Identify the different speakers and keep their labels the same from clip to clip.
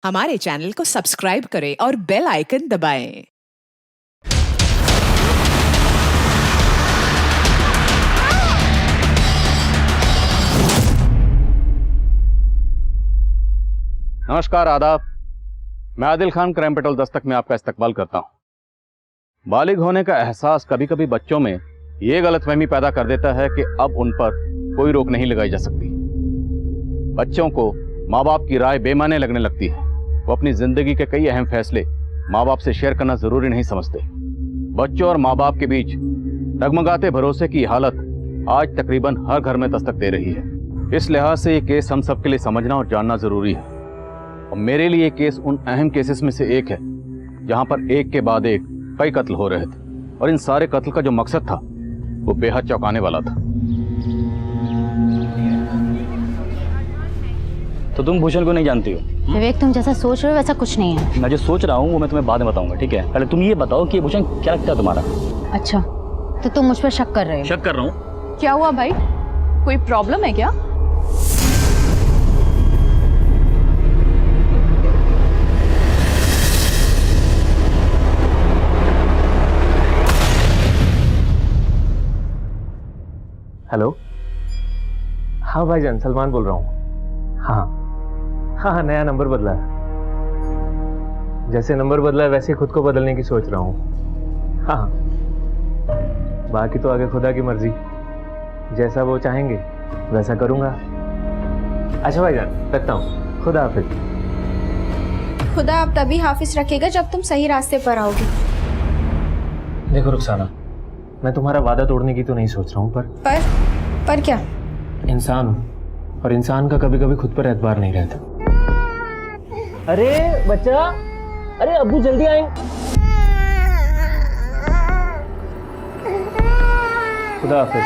Speaker 1: हमारे चैनल को सब्सक्राइब करें और बेल आइकन दबाएं।
Speaker 2: नमस्कार, आदाब। मैं आदिल खान क्राइम पेट्रोल दस्तक में आपका इस्तकबाल करता हूं। बालिग होने का एहसास कभी कभी बच्चों में यह गलतफहमी पैदा कर देता है कि अब उन पर कोई रोक नहीं लगाई जा सकती। बच्चों को माँ बाप की राय बेमाने लगने लगती है। वो अपनी जिंदगी के कई अहम फैसले माँ बाप से शेयर करना जरूरी नहीं समझते। बच्चों और माँ बाप के बीच डगमगाते भरोसे की हालत आज तकरीबन हर घर में दस्तक दे रही है। इस लिहाज से ये केस हम सबके लिए समझना और जानना जरूरी है। और मेरे लिए ये केस उन अहम केसेस में से एक है जहां पर एक के बाद एक कई कत्ल हो रहे थे और इन सारे कत्ल का जो मकसद था वो बेहद चौंकाने वाला था।
Speaker 3: तो तुम भूषण को नहीं जानती हो?
Speaker 4: विवेक, तुम जैसा सोच रहे हो वैसा कुछ नहीं है।
Speaker 3: मैं जो सोच रहा हूँ वो मैं तुम्हें बाद में बताऊंगा, ठीक है? पहले तुम ये बताओ कि भूषण क्या लगता है तुम्हारा?
Speaker 4: अच्छा, तो तुम मुझ पर शक कर रहे हो?
Speaker 3: शक कर रहा हूँ।
Speaker 5: क्या हुआ भाई, कोई प्रॉब्लम है क्या?
Speaker 6: हेलो, हाँ भाईजान, सलमान बोल रहा हूँ। हाँ, नया नंबर बदला है। जैसे नंबर बदला है वैसे खुद को बदलने की सोच रहा हूँ। हाँ, बाकी तो आगे खुदा की मर्जी, जैसा वो चाहेंगे वैसा करूँगा। अच्छा भाईजान, रखता हूँ। खुदा हाफिज।
Speaker 7: खुदा आप तभी हाफिज रखेगा जब तुम सही रास्ते पर आओगे।
Speaker 6: देखो रुखसाना, मैं तुम्हारा वादा तोड़ने की तो नहीं सोच रहा हूँ,
Speaker 7: पर क्या?
Speaker 6: इंसान हूँ और इंसान का कभी कभी खुद पर एतबार नहीं रहता। अरे बच्चा, अरे अब्बू जल्दी आए। खुदा हाफिज।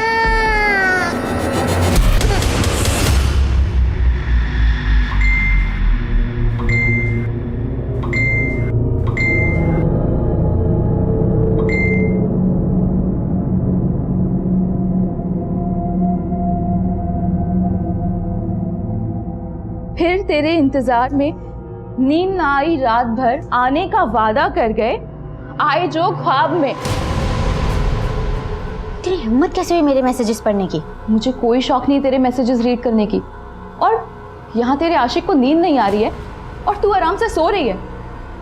Speaker 5: फिर तेरे इंतजार में नींद ना आई, रात भर आने का वादा कर गए, आए जो ख्वाब में।
Speaker 4: तेरी हिम्मत कैसे हुई मेरे मैसेजेस पढ़ने की?
Speaker 5: मुझे कोई शौक नहीं तेरे मैसेजेस रीड करने की, और यहाँ तेरे आशिक को नींद नहीं आ रही है और तू आराम से सो रही है।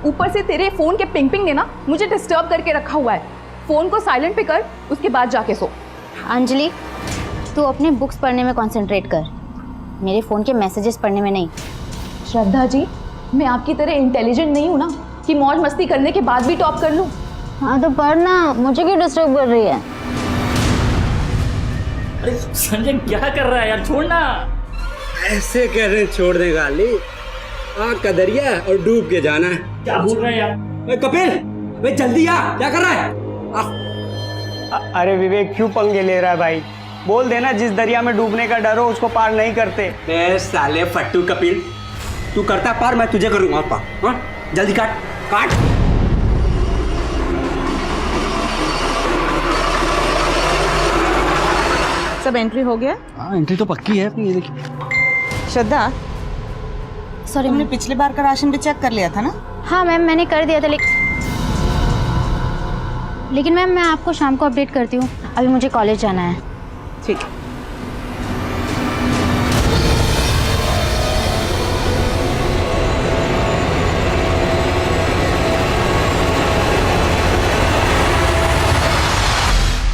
Speaker 5: ऊपर से तेरे फोन के पिंग ने ना मुझे डिस्टर्ब करके रखा हुआ है। फोन को साइलेंट पे कर, उसके बाद जाके सो।
Speaker 4: अंजलि, तू अपने बुक्स पढ़ने में कंसंट्रेट कर, मेरे फोन के मैसेजेस पढ़ने में नहीं।
Speaker 5: श्रद्धा जी, मैं आपकी तरह इंटेलिजेंट नहीं हूँ ना कि मौज मस्ती करने के बाद भी टॉप कर लूँ।
Speaker 4: हाँ तो पढ़ना, मुझे क्यों डिस्टर्ब कर रही है?
Speaker 3: अरे संजय क्या कर रहा है यार, छोड़ना।
Speaker 8: ऐसे कह रहे छोड़ दे गाली। आग का दरिया और डूब के जाना है।
Speaker 3: क्या बोल रहा है यार?
Speaker 8: कपिल, भाई जल्दी आ, क्या कर रहा है?
Speaker 9: अरे विवेक, क्यों पंगे ले रहा है भाई? बोल देना जिस दरिया में डूबने का डर हो उसको पार नहीं करते।
Speaker 8: बे साले फट्टू कपिल, तू करता पार, मैं तुझे करूंगा पार। हाँ, जल्दी काट काट।
Speaker 5: सब एंट्री हो गया?
Speaker 3: हाँ, एंट्री तो पक्की है अपनी। ये देखिए
Speaker 10: श्रद्धा,
Speaker 4: सॉरी,
Speaker 10: तुमने पिछली बार का राशन भी चेक कर लिया था ना?
Speaker 4: हाँ मैम, मैंने कर दिया था, लेकिन मैम मैं आपको शाम को अपडेट करती हूँ, अभी मुझे कॉलेज जाना है।
Speaker 10: ठीक है।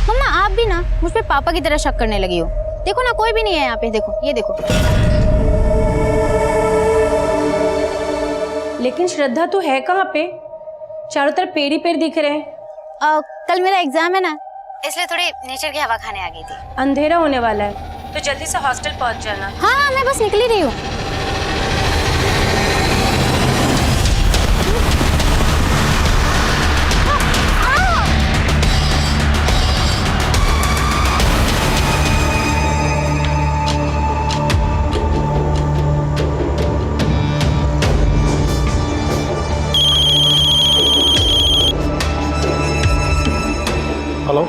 Speaker 4: मम्मा, आप भी ना मुझ पे पापा की तरह शक करने लगी हो। देखो ना, कोई भी नहीं है यहाँ पे। देखो, ये देखो।
Speaker 7: लेकिन श्रद्धा तो है कहाँ पे? चारों तरफ पेड़ ही पेड़ दिख रहे हैं।
Speaker 4: कल मेरा एग्जाम है ना, इसलिए थोड़ी नेचर की हवा खाने आ गई थी।
Speaker 7: अंधेरा होने वाला है तो जल्दी से हॉस्टल पहुंच जाना।
Speaker 4: हाँ, मैं बस निकल ही रही हूँ।
Speaker 6: हेलो,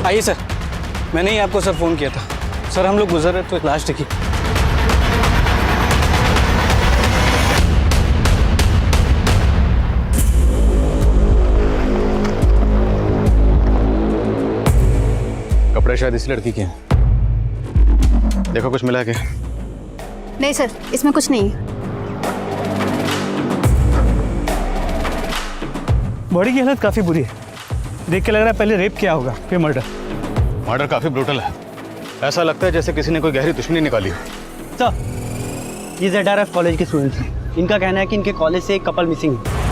Speaker 9: आइए सर, मैंने ही आपको सर फ़ोन किया था। सर हम लोग गुजर रहे तो लास्ट की।
Speaker 2: कपड़े शायद इस लड़की के हैं। देखो कुछ मिला है क्या?
Speaker 7: नहीं सर, इसमें कुछ नहीं है।
Speaker 9: बॉडी की हालत काफ़ी बुरी है, देख के लग रहा है पहले रेप किया होगा फिर मर्डर।
Speaker 2: मर्डर काफी ब्रूटल है। ऐसा लगता है जैसे किसी ने कोई गहरी दुश्मनी निकाली हो।
Speaker 9: सर ये ZRF कॉलेज के स्टूडेंट्स हैं। इनका कहना है कि इनके कॉलेज से एक कपल मिसिंग है।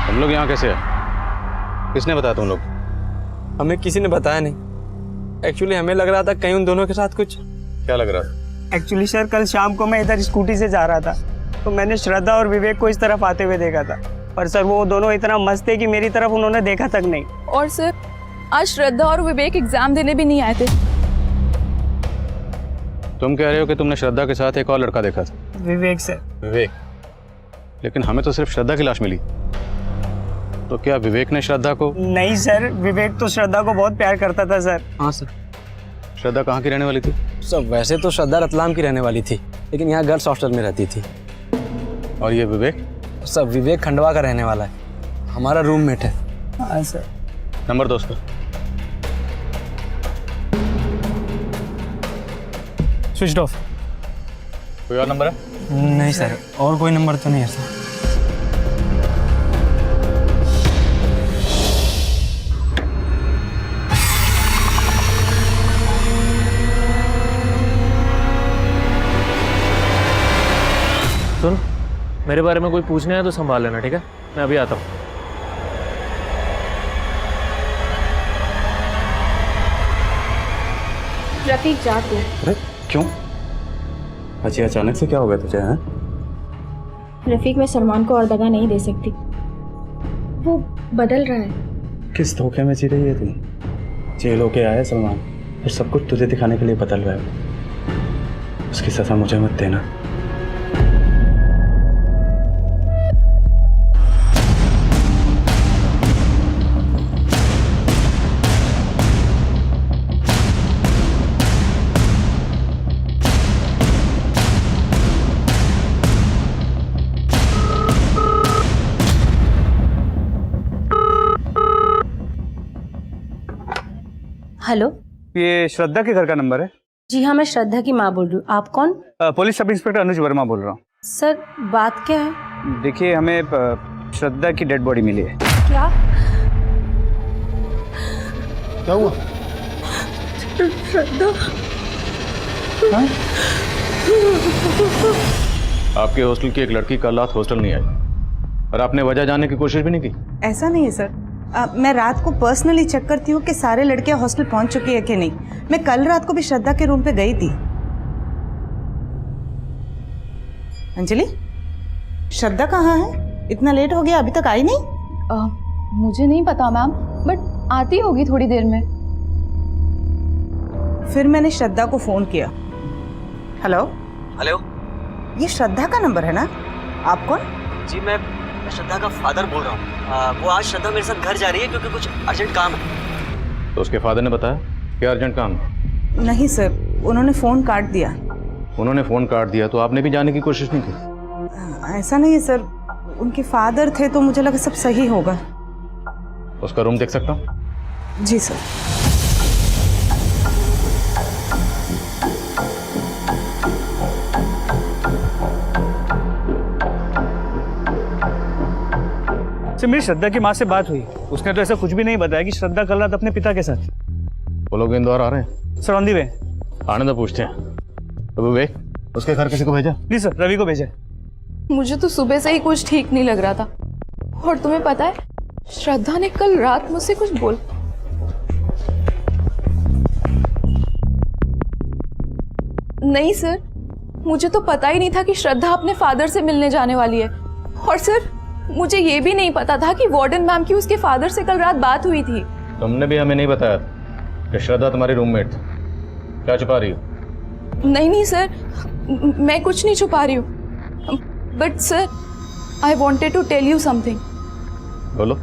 Speaker 2: तुम लोग यहाँ कैसे है? किसने बताया तुम लोग?
Speaker 9: हमें किसी ने बताया नहीं। एक्चुअली हमें लग रहा था कहीं उन दोनों के साथ कुछ।
Speaker 2: क्या लग रहा था?
Speaker 9: एक्चुअली सर कल शाम को मैं इधर स्कूटी से जा रहा था तो मैंने श्रद्धा और विवेक को इस तरफ आते हुए देखा था, पर सर वो दोनों इतना मस्त थे कि मेरी तरफ उन्होंने देखा तक नहीं।
Speaker 5: और सर आज श्रद्धा और विवेक एग्जाम देने भी नहीं आए थे।
Speaker 2: तुम कह रहे हो कि तुमने श्रद्धा के साथ एक और लड़का देखा था?
Speaker 9: विवेक सर।
Speaker 2: विवेक? लेकिन हमें तो सिर्फ श्रद्धा की लाश मिली। तो क्या विवेक ने श्रद्धा को?
Speaker 9: नहीं सर, विवेक तो श्रद्धा को बहुत प्यार करता था सर।
Speaker 8: हाँ सर।
Speaker 2: श्रद्धा कहाँ की रहने वाली थी?
Speaker 8: सर वैसे तो श्रद्धा रतलाम की रहने वाली थी, लेकिन यहाँ गर्ल्स हॉस्टल में रहती थी।
Speaker 2: और ये विवेक?
Speaker 8: सर विवेक खंडवा का रहने वाला है, हमारा रूममेट है।
Speaker 9: हाँ सर।
Speaker 2: नंबर दो उसका।
Speaker 9: Switch off.
Speaker 2: कोई और नंबर है?
Speaker 8: नहीं सर, और कोई नंबर तो नहीं है सर।
Speaker 6: सुन, मेरे बारे में कोई पूछने आया तो संभाल लेना, ठीक है? मैं अभी आता हूँ।
Speaker 7: रफीक जा तू।
Speaker 2: अरे क्यों? अच्छा अचानक से क्या हो गया तुझे? हैं?
Speaker 7: रफीक मैं सलमान को और दगा नहीं दे सकती, वो बदल रहा है।
Speaker 2: किस धोखे में जी रही है तुम? जेल होके आया सलमान और सब कुछ तुझे दिखाने के लिए बदल रहा है। उसकी सजा मुझे मत देना।
Speaker 4: हेलो,
Speaker 9: ये श्रद्धा के घर का नंबर है?
Speaker 4: जी हाँ, मैं श्रद्धा की माँ बोल रही हूँ। आप कौन?
Speaker 9: पुलिस सब इंस्पेक्टर अनुज वर्मा बोल रहा हूँ।
Speaker 4: सर बात क्या है?
Speaker 9: देखिए हमें श्रद्धा की डेड बॉडी मिली है।
Speaker 5: क्या?
Speaker 2: क्या हुआ?
Speaker 5: श्रद्धा?
Speaker 9: हाँ?
Speaker 2: आपके हॉस्टल की एक लड़की कल रात हॉस्टल नहीं आई और आपने वजह जानने की कोशिश भी नहीं की?
Speaker 10: ऐसा नहीं है सर, मैं रात को पर्सनली चेक करती हूँ कि सारे लड़कियां हॉस्टल पहुंच चुकी है कि नहीं। मैं कल रात को भी श्रद्धा के रूम पे गई थी। अंजलि, श्रद्धा कहाँ है? इतना लेट हो गया, अभी तक आई नहीं?
Speaker 5: मुझे नहीं पता मैम, बट आती होगी थोड़ी देर में।
Speaker 10: फिर मैंने श्रद्धा को फोन किया। हेलो
Speaker 8: हेलो,
Speaker 10: ये श्रद्धा का नंबर है ना? आप कौन?
Speaker 8: जी मैं श्रद्धा का फादर बोल रहा हूँ। वो आज श्रद्धा मेरे साथ घर जा रही है क्योंकि कुछ अर्जेंट काम है।
Speaker 2: तो उसके फादर ने बताया क्या अर्जेंट काम?
Speaker 10: नहीं सर, उन्होंने फोन काट दिया।
Speaker 2: उन्होंने फोन काट दिया तो आपने भी जाने की कोशिश नहीं की?
Speaker 10: ऐसा नहीं है सर, उनके फादर थे तो मुझे लगा सब सही होगा।
Speaker 2: उसका रूम देख सकता हूँ?
Speaker 10: जी सर।
Speaker 9: मेरी श्रद्धा की माँ से बात हुई, उसने तो ऐसा कुछ भी नहीं बताया कि श्रद्धा कल रात अपने पिता के साथ।
Speaker 2: वो लोग इंदौर आ रहे हैं?
Speaker 9: सर ऑन दी वे।
Speaker 2: आने दो, पूछते हैं। तो विवेक, उसके घर किसी को भेजा?
Speaker 9: जी सर, रवि को भेजा।
Speaker 5: मुझे तो सुबह से ही कुछ ठीक नहीं लग रहा था। और तुम्हें पता है, श्रद्धा ने कल रात मुझसे कुछ बोल। नहीं सर, मुझे तो पता ही नहीं था कि श्रद्धा अपने फादर से मिलने जाने वाली है। और सर मुझे ये भी नहीं पता था कि वार्डन मैम की उसके फादर से कल रात बात हुई थी।
Speaker 2: तुमने भी हमें नहीं बताया कि श्रद्धा तुम्हारी रूममेट थी। क्या छुपा रही हो?
Speaker 5: नहीं नहीं सर, मैं कुछ नहीं छुपा रही हूँ। But sir I wanted to tell you something.
Speaker 2: बोलो।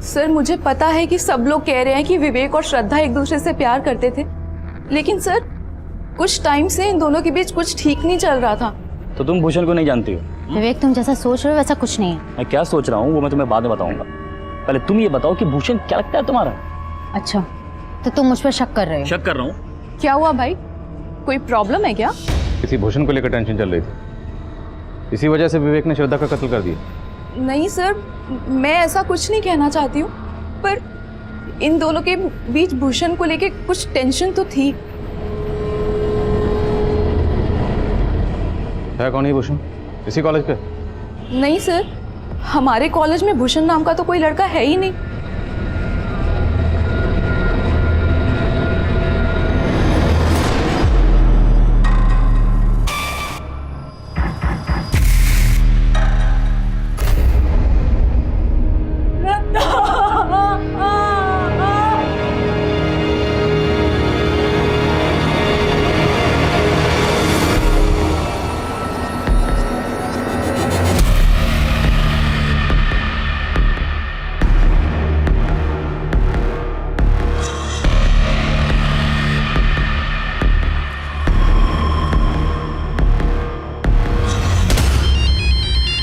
Speaker 5: सर मुझे पता है कि सब लोग कह रहे हैं कि विवेक और श्रद्धा एक दूसरे से प्यार करते थे, लेकिन सर कुछ टाइम से इन दोनों के बीच कुछ ठीक नहीं चल रहा था।
Speaker 3: तो तुम भूषण को नहीं जानती हो?
Speaker 4: विवेक तुम जैसा सोच रहे हो वैसा कुछ नहीं है।
Speaker 3: मैं क्या सोच रहा हूँ वो मैं तुम्हें बाद में बताऊंगा। पहले तुम ये बताओ कि भूषण क्या लगता है तुम्हारा?
Speaker 4: अच्छा तो तुम मुझ पर शक कर रहे हो?
Speaker 3: शक कर रहा हूँ।
Speaker 5: क्या हुआ भाई, कोई प्रॉब्लम है क्या?
Speaker 2: किसी भूषण को लेकर टेंशन चल रही थी, इसी वजह से विवेक ने श्रद्धा का कत्ल कर दिया।
Speaker 5: नहीं सर, मैं ऐसा कुछ नहीं कहना चाहती हूँ, पर इन दोनों के बीच भूषण को लेके कुछ टेंशन तो थी।
Speaker 2: है कौन है भूषण? इसी कॉलेज के?
Speaker 5: नहीं सर, हमारे कॉलेज में भूषण नाम का तो कोई लड़का है ही नहीं।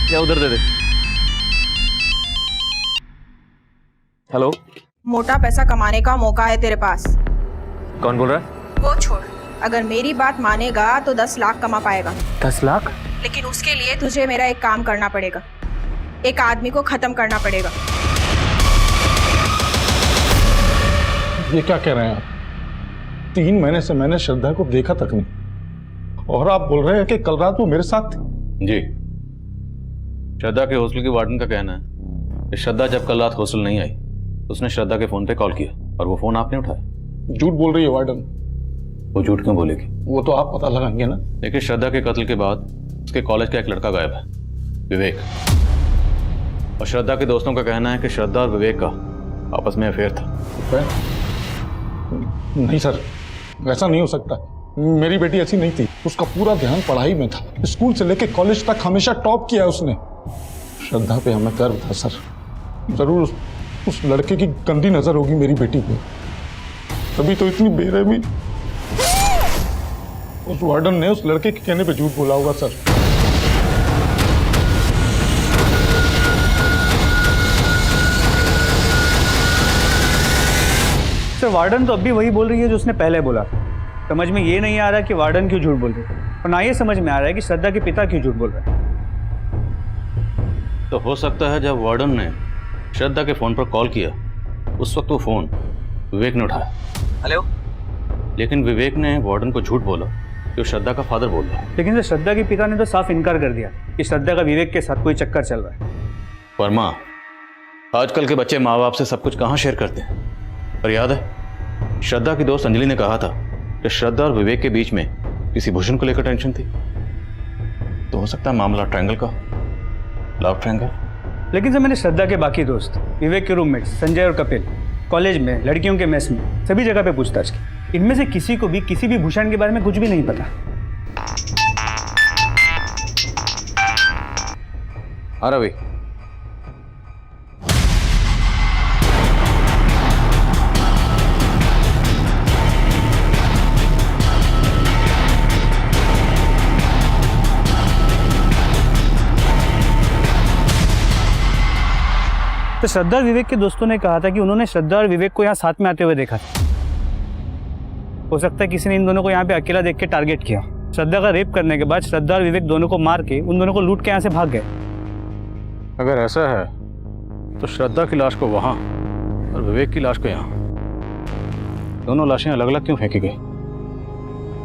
Speaker 2: क्या उधर दे दे। हेलो।
Speaker 7: मोटा पैसा कमाने का मौका है तेरे पास।
Speaker 6: कौन बोल रहा है?
Speaker 7: वो छोड़, अगर मेरी बात मानेगा तो 10 लाख कमा पाएगा।
Speaker 6: 10 लाख?
Speaker 7: लेकिन उसके लिए तुझे मेरा एक काम करना पड़ेगा, एक आदमी को खत्म करना पड़ेगा।
Speaker 11: ये क्या कह रहे हैं आप? 3 महीने से मैंने श्रद्धा को देखा तक नहीं, और आप बोल रहे हैं कि कल रात वो मेरे साथ थी?
Speaker 2: जी, श्रद्धा के हॉस्टल की वार्डन का कहना है कि श्रद्धा जब कल रात हॉस्टल नहीं आई, उसने श्रद्धा के फोन पे कॉल किया और वो फोन आपने उठाया।
Speaker 11: झूठ बोल रही है वार्डन।
Speaker 2: वो झूठ क्यों बोलेगी?
Speaker 11: वो तो आप पता लगाएंगे ना।
Speaker 2: देखिए, श्रद्धा के कत्ल के बाद उसके कॉलेज का एक लड़का गायब है, विवेक, और श्रद्धा के दोस्तों का कहना है कि श्रद्धा और विवेक का आपस में अफेयर था।
Speaker 11: नहीं सर, ऐसा नहीं हो सकता। मेरी बेटी ऐसी नहीं थी, उसका पूरा ध्यान पढ़ाई में था। स्कूल से लेके कॉलेज तक हमेशा टॉप किया उसने। श्रद्धा पे हमें गर्व था सर। जरूर उस लड़के की गंदी नजर होगी मेरी बेटी पे, तभी तो इतनी बेरहमी उस वार्डन ने उस लड़के के कहने पे झूठ बोला होगा सर।
Speaker 12: सर वार्डन तो अब भी वही बोल रही है जो उसने पहले बोला। समझ में ये नहीं आ रहा कि वार्डन क्यों झूठ बोल रही है, और ना ये समझ में आ रहा है कि श्रद्धा के पिता क्यों झूठ बोल रहे हैं।
Speaker 2: तो हो सकता है जब वार्डन ने श्रद्धा के फोन पर कॉल किया, उस वक्त वो फोन विवेक ने उठाया।
Speaker 8: हेलो।
Speaker 2: लेकिन विवेक ने वार्डन को झूठ बोला कि वो श्रद्धा का फादर बोल रहा है।
Speaker 12: लेकिन श्रद्धा के पिता ने तो साफ इनकार कर दिया कि श्रद्धा का विवेक के साथ कोई चक्कर चल रहा है।
Speaker 2: वर्मा, आजकल के बच्चे माँ बाप से सब कुछ कहाँ शेयर करते हैं। पर याद है, श्रद्धा की दोस्त अंजलि ने कहा था कि श्रद्धा और विवेक के बीच में किसी भूषण को लेकर टेंशन थी। तो हो सकता है मामला ट्रायंगल का, लव ट्रायंगल।
Speaker 12: लेकिन जब मैंने श्रद्धा के बाकी दोस्त, विवेक के रूममेट्स संजय और कपिल, कॉलेज में, लड़कियों के मेस में, सभी जगह पे पूछताछ की, इनमें से किसी को भी किसी भी भूषण के बारे में कुछ भी नहीं पता।
Speaker 2: हाँ रवि।
Speaker 12: तो श्रद्धा और विवेक के दोस्तों ने कहा था कि उन्होंने श्रद्धा और विवेक को यहाँ साथ में आते हुए देखा था। हो सकता है किसी ने इन दोनों को यहाँ पे अकेला देख के टारगेट किया। श्रद्धा का रेप करने के बाद श्रद्धा और विवेक दोनों को मार के उन दोनों को लूट के यहाँ से भाग गए।
Speaker 2: अगर ऐसा है तो श्रद्धा की लाश को वहाँ और विवेक की लाश को यहाँ, दोनों लाशें अलग अलग क्यों फेंकी गई?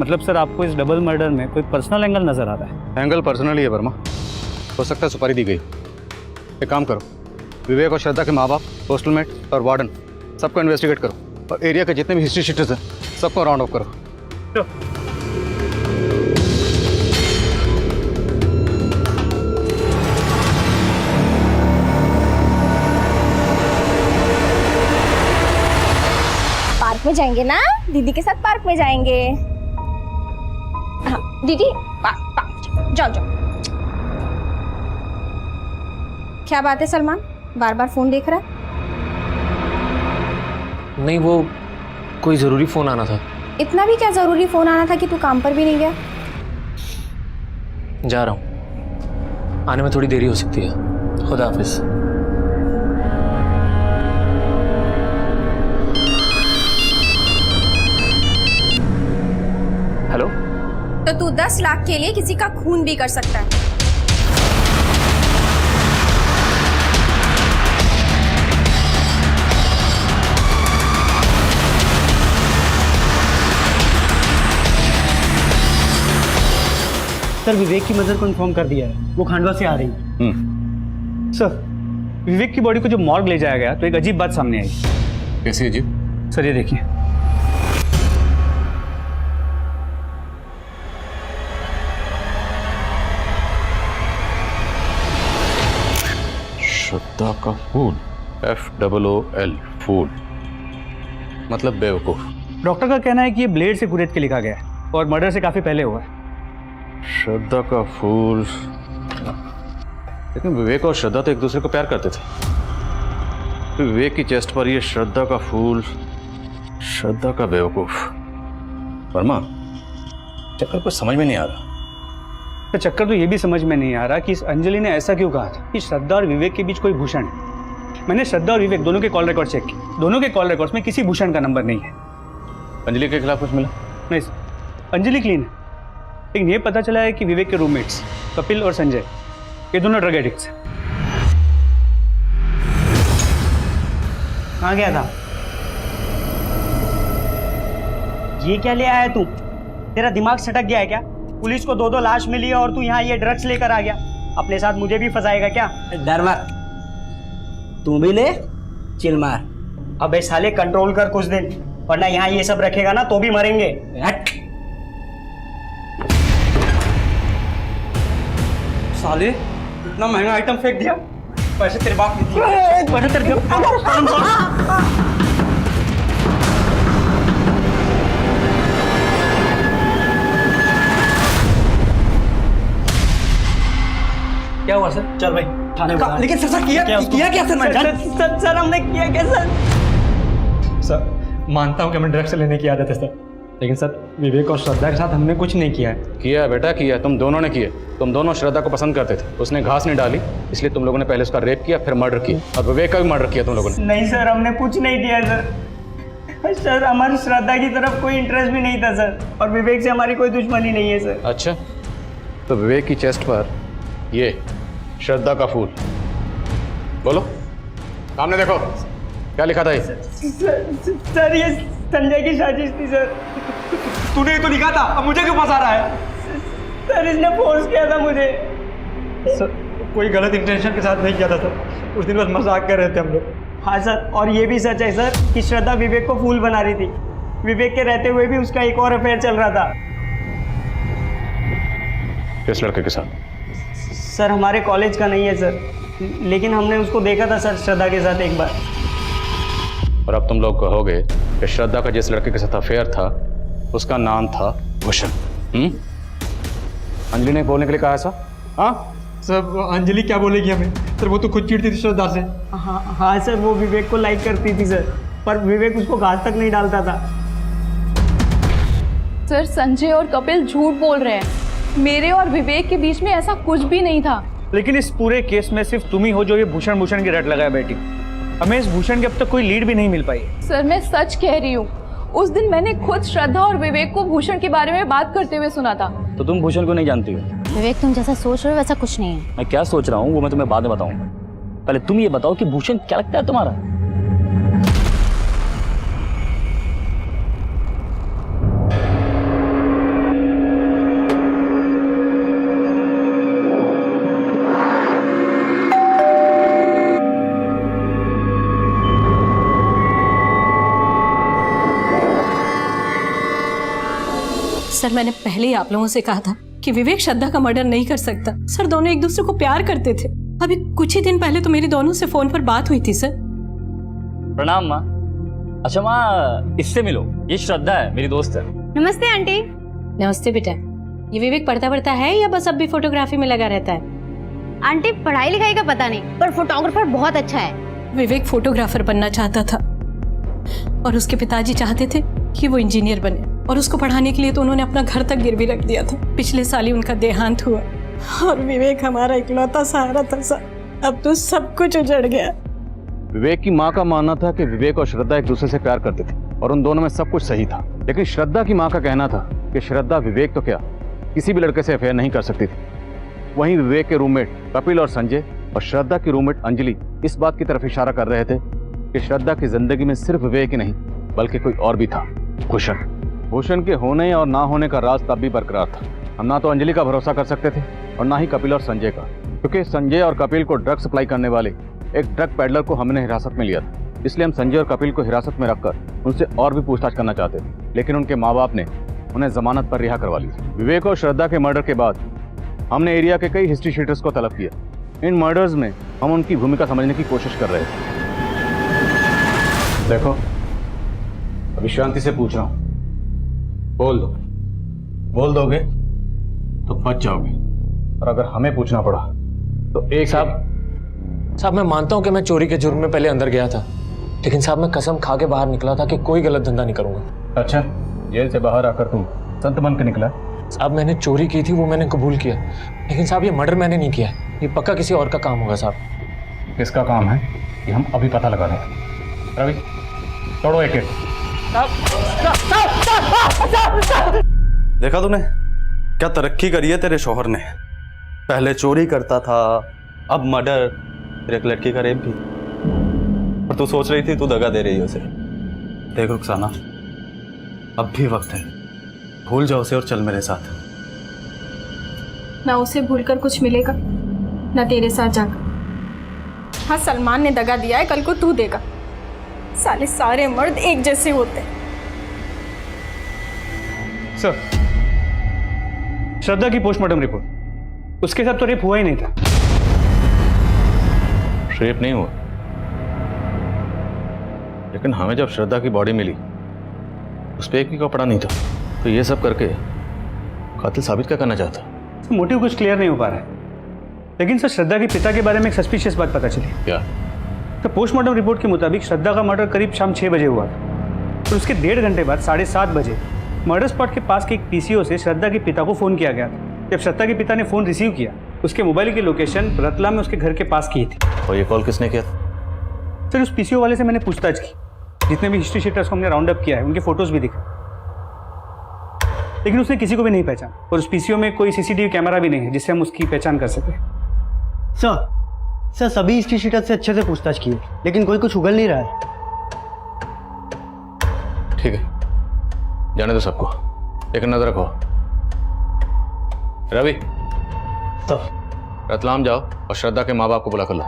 Speaker 12: मतलब सर आपको इस डबल मर्डर में कोई पर्सनल एंगल नजर आ रहा है?
Speaker 2: एंगल पर्सनल ही है वर्मा। हो सकता है सुपारी दी गई। एक काम करो, विवेक और श्रद्धा के माँ बाप, हॉस्टलमेट और वार्डन सबको इन्वेस्टिगेट करो, और एरिया के जितने भी हिस्ट्री शीटर्स हैं सबको राउंड अप करो।
Speaker 7: पार्क में जाएंगे ना, दीदी के साथ पार्क में जाएंगे। हाँ दीदी, जाओ जाओ। क्या बात है सलमान, बार बार फोन देख रहा है?
Speaker 6: नहीं, वो कोई ज़रूरी फ़ोन आना था।
Speaker 7: इतना भी क्या जरूरी फोन आना था कि तू काम पर भी नहीं गया?
Speaker 6: जा रहा हूँ, आने में थोड़ी देरी हो सकती है। खुदा हाफिज। हेलो।
Speaker 7: तो तू 10 लाख के लिए किसी का खून भी कर सकता है।
Speaker 12: सर, विवेक की मदर को इन्फॉर्म कर दिया है, वो खांडवा से आ रही है। सर, विवेक की बॉडी को जो मॉर्ग ले जाया गया तो एक अजीब बात सामने आई।
Speaker 2: कैसी अजीब?
Speaker 12: सर ये देखिए।
Speaker 2: श्रद्धा का फूल, FOOL, फूल मतलब बेवकूफ।
Speaker 12: डॉक्टर का कहना है कि ये ब्लेड से कुरेद के लिखा गया है और मर्डर से काफी पहले हुआ है।
Speaker 2: श्रद्धा का फूल। लेकिन विवेक और श्रद्धा तो एक दूसरे को प्यार करते थे। तो विवेक की चेस्ट पर ये श्रद्धा का फूल, श्रद्धा का बेवकूफ। वर्मा, चक्कर कुछ समझ में नहीं आ रहा।
Speaker 12: तो चक्कर तो ये भी समझ में नहीं आ रहा कि इस अंजलि ने ऐसा क्यों कहा था कि श्रद्धा और विवेक के बीच कोई भूषण है। मैंने श्रद्धा और विवेक दोनों के कॉल रिकॉर्ड चेक किए, दोनों के कॉल रिकॉर्ड्स में किसी भूषण का नंबर नहीं है।
Speaker 2: अंजलि के खिलाफ कुछ मिला?
Speaker 12: नहीं सर, अंजलि क्लीन है। लेकिन ये पता चला है कि विवेक के रूममेट्स कपिल और संजय, ये दोनों ड्रग एडिक्ट्स हैं।
Speaker 9: कहाँ गया था? ये क्या ले आया तू? तेरा दिमाग सटक गया है क्या? पुलिस को 2 लाश मिली है और तू यहाँ ये ड्रग्स लेकर आ गया। अपने साथ मुझे भी फंसाएगा क्या?
Speaker 8: डर मत, तू भी ले, चिल मार।
Speaker 9: अबे साले कंट्रोल कर कुछ दिन, वरना यहाँ ये सब रखेगा ना तो भी मरेंगे।
Speaker 8: हट।
Speaker 9: साले इतना महंगा आइटम फेंक दिया, पैसे तेरे बाप ने दिए। पैसे तेरे
Speaker 8: क्या हुआ सर?
Speaker 9: चल भाई थाने बुला।
Speaker 8: लेकिन सर किया क्या सर?
Speaker 9: सर हमने किया क्या सर?
Speaker 13: सर मानता हूँ कि हमें ड्रग्स लेने की आदत है सर, लेकिन सर विवेक और श्रद्धा के साथ हमने कुछ नहीं किया है।
Speaker 2: किया बेटा, किया। तुम दोनों ने किया। तुम दोनों श्रद्धा को पसंद करते थे, उसने घास नहीं डाली, इसलिए तुम लोगों ने पहले उसका रेप किया, फिर मर्डर किया, और विवेक का भी मर्डर किया तुम लोगों ने।
Speaker 9: नहीं सर, हमने कुछ नहीं किया सर। सर हमारी श्रद्धा की तरफ कोई इंटरेस्ट भी नहीं था सर, और विवेक से हमारी कोई दुश्मनी नहीं है सर।
Speaker 2: अच्छा, तो विवेक की चेस्ट पर ये श्रद्धा का फूल, बोलो सामने देखो क्या लिखा था ये?
Speaker 9: सर ये संजय की साजिश थी सर।
Speaker 8: तूने तो लिखा था, अब मुझे क्यों फंसा रहा है?
Speaker 9: सर इसने फोर्स किया था मुझे।
Speaker 13: सर कोई गलत इंटेंशन के साथ नहीं किया था सर, उस दिन बस मजाक कर रहे थे हम लोग।
Speaker 9: हाँ सर, और ये भी सच है सर कि श्रद्धा विवेक को फूल बना रही थी। विवेक के रहते हुए भी उसका एक और अफेयर चल रहा था।
Speaker 2: किस लड़के के साथ?
Speaker 9: सर हमारे कॉलेज का नहीं है सर, लेकिन हमने उसको देखा था सर श्रद्धा के साथ एक बार।
Speaker 2: और अब तुम लोग कहोगे कि श्रद्धा का जिस लड़के के साथ अफेयर था उसका नाम था भूषण। अंजलि ने बोलने के लिए कहा ऐसा? हाँ
Speaker 13: सर अंजलि क्या बोलेगी हमें? सर वो तो खुद चिढ़ती थी श्रद्धा से।
Speaker 9: हाँ सर, वो विवेक को लाइक करती थी सर, पर विवेक उसको घास तक नहीं डालता था।
Speaker 5: सर संजय और कपिल झूठ बोल रहे हैं, मेरे और विवेक के बीच में ऐसा कुछ भी नहीं था।
Speaker 12: लेकिन इस पूरे केस में सिर्फ तुम ही हो जो ये भूषण की रट लगाए बैठी। हमें इस भूषण की अब तक कोई लीड भी नहीं मिल पाई।
Speaker 5: सर मैं सच कह रही हूँ, उस दिन मैंने खुद श्रद्धा और विवेक को भूषण के बारे में बात करते हुए सुना था।
Speaker 3: तो तुम भूषण को नहीं जानती हो?
Speaker 4: विवेक तुम जैसा सोच रहे हो वैसा कुछ नहीं है।
Speaker 3: मैं क्या सोच रहा हूँ वो मैं तुम्हें बाद में बताऊंगा। पहले तुम ये बताओ कि भूषण क्या लगता है तुम्हारा?
Speaker 14: सर मैंने पहले ही आप लोगों से कहा था कि विवेक श्रद्धा का मर्डर नहीं कर सकता। सर दोनों एक दूसरे को प्यार करते थे। अभी कुछ ही दिन पहले तो मेरी दोनों से फोन पर बात हुई थी सर।
Speaker 3: प्रणाम माँ। अच्छा माँ, इससे मिलो, ये श्रद्धा है, मेरी दोस्त है।
Speaker 4: नमस्ते आंटी।
Speaker 14: नमस्ते बेटा। ये विवेक पढ़ता है या बस अब भी फोटोग्राफी में लगा रहता है?
Speaker 4: आंटी पढ़ाई लिखाई का पता नहीं, पर फोटोग्राफर बहुत अच्छा है।
Speaker 14: विवेक फोटोग्राफर बनना चाहता था और उसके पिताजी चाहते थे कि वो इंजीनियर बने, और उसको पढ़ाने के लिए तो उन्होंने अपना घर तक गिरवी रख दिया था। पिछले साल ही उनका देहांत हुआ और विवेक हमारा इकलौता सहारा था सर। अब तो सब कुछ उजड़ गया।
Speaker 2: विवेक की माँ का मानना था कि विवेक और श्रद्धा एक दूसरे से प्यार करते थे और उन दोनों में सब कुछ सही था, लेकिन श्रद्धा की माँ का कहना था कि श्रद्धा विवेक तो क्या किसी भी लड़के से अफेयर नहीं कर सकती थी। वहीं विवेक के रूममेट कपिल और संजय और श्रद्धा की रूममेट अंजलि इस बात की तरफ इशारा कर रहे थे कि श्रद्धा की जिंदगी में सिर्फ विवेक ही नहीं बल्कि कोई और भी था, भूषण। भूषण के होने और ना होने का राज तब भी बरकरार था। हम ना तो अंजलि का भरोसा कर सकते थे और ना ही कपिल और संजय का, क्योंकि संजय और कपिल को ड्रग सप्लाई करने वाले एक ड्रग पैडलर को हमने हिरासत में लिया था। इसलिए हम संजय और कपिल को हिरासत में रखकर उनसे और भी पूछताछ करना चाहते थे, लेकिन उनके माँ बाप ने उन्हें जमानत पर रिहा करवा लिया। विवेक और श्रद्धा के मर्डर के बाद हमने एरिया के कई हिस्ट्री शीटर्स को तलब किया। इन मर्डर्स में हम उनकी भूमिका समझने की कोशिश कर रहे थे। देखो, अभी शांति से पूछ रहा हूं, बोल दोगे तो बच जाओगे, और अगर हमें पूछना पड़ा तो एक
Speaker 6: साहब मैं मानता हूं कि मैं चोरी के जुर्म में पहले अंदर गया था, लेकिन साहब मैं कसम खा के बाहर निकला था कि कोई गलत धंधा नहीं करूंगा।
Speaker 2: अच्छा, जेल से बाहर आकर तुम संत बन के निकला?
Speaker 6: साहब मैंने चोरी की थी, वो मैंने कबूल किया, लेकिन साहब ये मर्डर मैंने नहीं किया, ये पक्का किसी और का काम होगा साहब।
Speaker 2: किसका काम है ये हम अभी पता लगा लेंगे। रवि, तोड़ो एक एक।
Speaker 15: देखा तूने क्या तरक्की करी है तेरे शौहर ने। पहले चोरी करता था, अब मर्डर, फिर एक लड़की का रेप भी। और तू सोच रही थी तू दगा दे रही है उसे। देख रुखसाना, अब भी वक्त है, भूल जाओ उसे और चल मेरे साथ।
Speaker 7: ना उसे भूलकर कुछ मिलेगा, ना तेरे साथ जाकर। हाँ, सलमान ने दगा दिया है, कल को तू देगा। साले सारे मर्द एक जैसे होते हैं।
Speaker 12: सर, श्रद्धा की पोस्टमार्टम रिपोर्ट, उसके साथ तो रेप हुआ ही नहीं था।
Speaker 2: रेप नहीं हुआ, लेकिन हमें जब श्रद्धा की बॉडी मिली उस पर एक भी कपड़ा नहीं था, तो ये सब करके कातिल साबित क्या करना चाहता?
Speaker 12: तो मोटिव कुछ क्लियर नहीं हो पा रहा है, लेकिन सर श्रद्धा के पिता के बारे में एक सस्पिशियस बात पता चली।
Speaker 2: क्या?
Speaker 12: तो पोस्टमार्टम रिपोर्ट के मुताबिक श्रद्धा का मर्डर करीब शाम 6 बजे हुआ और उसके 1.5 घंटे बाद 7:30 बजे मर्डर स्पॉट के पास के एक पीसीओ से श्रद्धा के पिता को फ़ोन किया गया था। जब श्रद्धा के पिता ने फ़ोन रिसीव किया, उसके मोबाइल की लोकेशन रतलाम में उसके घर के पास की थी।
Speaker 2: और ये कॉल किसने किया था?
Speaker 12: सर, उस पीसीओ वाले से मैंने पूछताछ की, जितने भी हिस्ट्री शीटर्स को हमने राउंड अप किया है उनके फोटोज भी दिखे, लेकिन उसने किसी को भी नहीं पहचाना, और उस पीसीओ में कोई सीसीटीवी कैमरा भी नहीं है जिससे हम उसकी पहचान कर सकें।
Speaker 16: सर सभी हिस्ट्री शीटर से अच्छे से पूछताछ की, लेकिन कोई कुछ उगल नहीं रहा है।
Speaker 2: ठीक है, जाने दो सबको, एक नजर रखो। रवि, रतलाम जाओ और श्रद्धा के माँ बाप को बुला कर लो।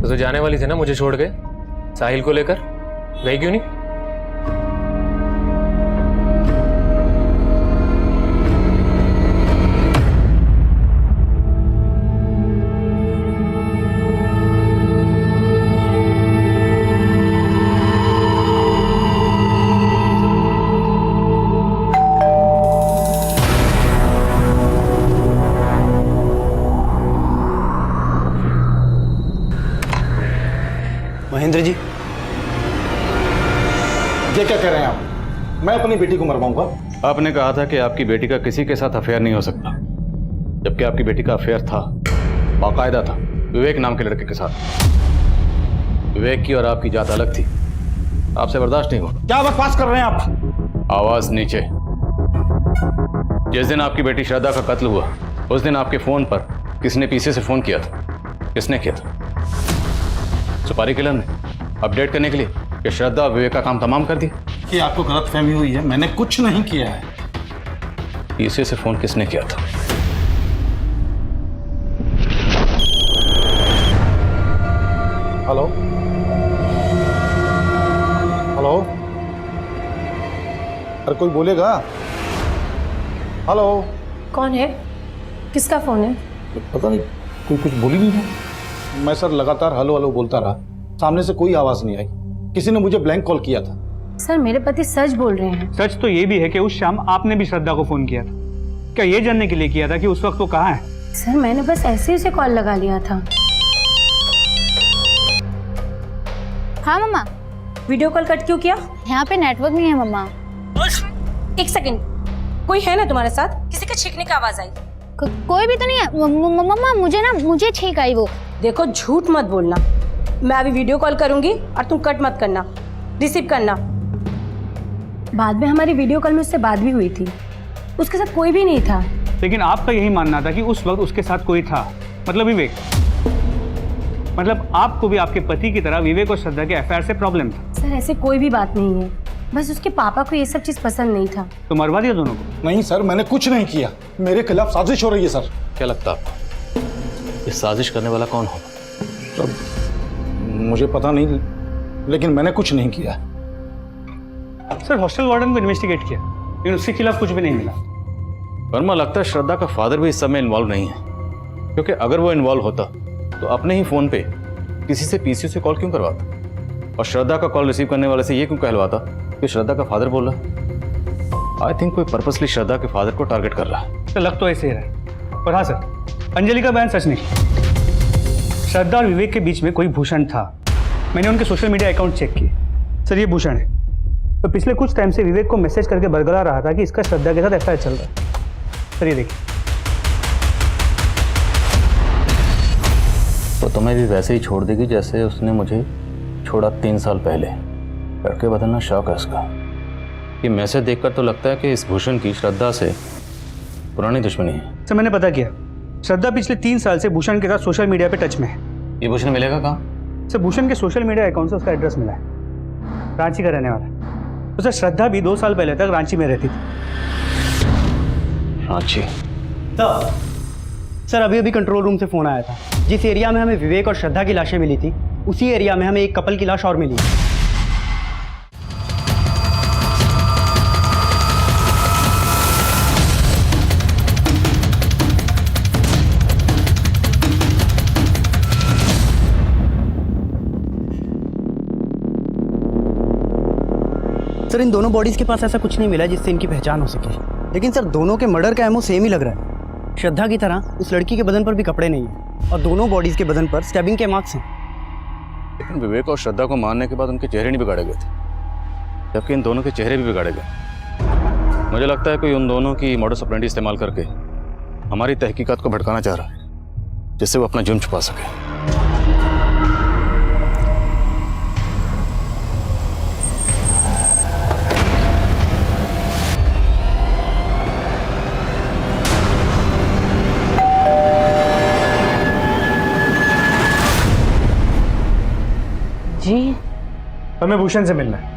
Speaker 6: तो जाने वाली थी ना मुझे छोड़ के साहिल को लेकर, गई क्यों नहीं?
Speaker 16: महेंद्र जी,
Speaker 11: ये क्या कह रहे हैं आप? मैं अपनी बेटी को मरवाऊंगा?
Speaker 2: आपने कहा था कि आपकी बेटी का किसी के साथ अफेयर नहीं हो सकता, जबकि आपकी बेटी का अफेयर था, बाकायदा था, विवेक नाम के लड़के के साथ। विवेक की और आपकी जात अलग थी, आपसे बर्दाश्त नहीं हुआ।
Speaker 11: क्या बकवास कर रहे हैं आप?
Speaker 2: आवाज नीचे। जिस दिन आपकी बेटी श्रद्धा का कत्ल हुआ उस दिन आपके फोन पर किसने पीछे से फोन किया था? किसने किया था? सुपारी किलर ने, अपडेट करने के लिए कि श्रद्धा और विवेक का काम तमाम कर दिया।
Speaker 11: कि आपको गलतफहमी हुई है, मैंने कुछ नहीं किया है।
Speaker 2: पीछे से फोन किसने किया था?
Speaker 11: हेलो हेलो, अरे कोई बोलेगा? हेलो,
Speaker 7: कौन है? किसका फोन है?
Speaker 11: पता नहीं, कोई कुछ बोल ही नहीं रहा। मैं सर लगातार हलो हलो बोलता रहा, सामने से कोई आवाज नहीं आई। किसी ने मुझे ब्लैंक कॉल किया था।
Speaker 4: सर मेरे पति सच बोल रहे हैं।
Speaker 12: सच तो ये भी है कि उस शाम आपने भी श्रद्धा को फोन किया था। क्या ये जानने के लिए किया था कि उस वक्त वो कहाँ है?
Speaker 4: सर मैंने बस ऐसे ही उसे कॉल लगा लिया था। हाँ मम्मा।
Speaker 14: वीडियो कॉल कट क्यों किया?
Speaker 4: यहाँ पे नेटवर्क नहीं है मम्मा।
Speaker 14: एक सेकंड, कोई है ना तुम्हारे साथ? किसी का छींकने की आवाज आई?
Speaker 4: कोई भी तो नहीं है मम्मा। मुझे छींक आई वो।
Speaker 14: देखो झूठ मत बोलना। मैं अभी वीडियो कॉल करूंगी और तुम कट मत करना, रिसीव करना। बाद में हमारी वीडियो कॉल में उससे बात भी हुई थी, उसके साथ कोई भी नहीं था।
Speaker 12: लेकिन आपका यही मानना था कि उस वक्त उसके साथ कोई था, मतलब विवेक। मतलब आपको भी आपके पति की तरह विवेक और श्रद्धा के अफेयर से प्रॉब्लम था।
Speaker 14: सर ऐसे कोई भी बात नहीं है, बस उसके पापा को ये सब चीज पसंद नहीं था।
Speaker 12: तो मरवा दिया दोनों को?
Speaker 11: नहीं सर, मैंने कुछ नहीं किया। मेरे खिलाफ साजिश हो रही है सर।
Speaker 2: क्या लगता है आपको इस साजिश करने वाला कौन होगा?
Speaker 11: सर मुझे पता नहीं, लेकिन मैंने कुछ नहीं किया।
Speaker 12: सर हॉस्टल वार्डन को इन्वेस्टिगेट किया, लेकिन उसके खिलाफ कुछ भी नहीं मिला।
Speaker 2: वर्मा, लगता है श्रद्धा का फादर भी इस सब में इन्वॉल्व नहीं है, क्योंकि अगर वो इन्वॉल्व होता तो अपने ही फोन पे किसी से पीसीयू से कॉल क्यों करवाता और श्रद्धा का कॉल रिसीव करने वाले से ये क्यों कहलवाता कि श्रद्धा का फादर बोल रहा? आई थिंक कोई पर्पसली श्रद्धा के फादर को टारगेट कर रहा है।
Speaker 12: तो लग तो ऐसे ही रहा है। और हाँ सर, अंजलि का बयान सच नहीं। श्रद्धा और विवेक के बीच में कोई भूषण था। मैंने उनके सोशल मीडिया अकाउंट चेक किए। सर ये भूषण है। तो पिछले कुछ टाइम से विवेक को मैसेज करके बरगला रहा था कि इसका श्रद्धा के साथ अफेयर चल रहा है। सर ये देखिए।
Speaker 2: तो तुम्हें भी वैसे ही छोड़ देगी जैसे उसने मुझे छोड़ा 3 साल पहले। लड़के बदलना शौक है उसका। ये मैसेज देखकर तो लगता है कि इस भूषण की श्रद्धा से पुरानी दुश्मनी है।
Speaker 12: सर मैंने पता किया, श्रद्धा पिछले 3 साल से भूषण के साथ सोशल मीडिया पे टच में है।
Speaker 2: ये भूषण मिलेगा कहाँ?
Speaker 12: सर भूषण के सोशल मीडिया अकाउंट से उसका एड्रेस मिला है, रांची का रहने वाला है। तो सर श्रद्धा भी 2 साल पहले तक रांची में रहती थी।
Speaker 2: रांची?
Speaker 16: सर अभी अभी कंट्रोल रूम से फोन आया था। जिस एरिया में हमें विवेक और श्रद्धा की लाशें मिली थी, उसी एरिया में हमें एक कपल की लाश और मिली। सर इन दोनों बॉडीज के पास ऐसा कुछ नहीं मिला जिससे इनकी पहचान हो सके, लेकिन सर दोनों के मर्डर का एमओ सेम ही लग रहा है। श्रद्धा की तरह उस लड़की के बदन पर भी कपड़े नहीं है और दोनों बॉडीज के बदन पर स्टैबिंग के मार्क्स हैं।
Speaker 2: लेकिन विवेक और श्रद्धा को मारने के बाद उनके चेहरे नहीं बिगाड़े गए थे, जबकि इन दोनों के चेहरे भी बिगाड़े गए। मुझे लगता है कोई उन दोनों की मॉडस ऑपरेंडी इस्तेमाल करके हमारी तहकीकात को भड़काना चाह रहा है, जिससे वो अपना जुर्म छुपा सके।
Speaker 14: जी
Speaker 12: हमें भूषण से मिलना है।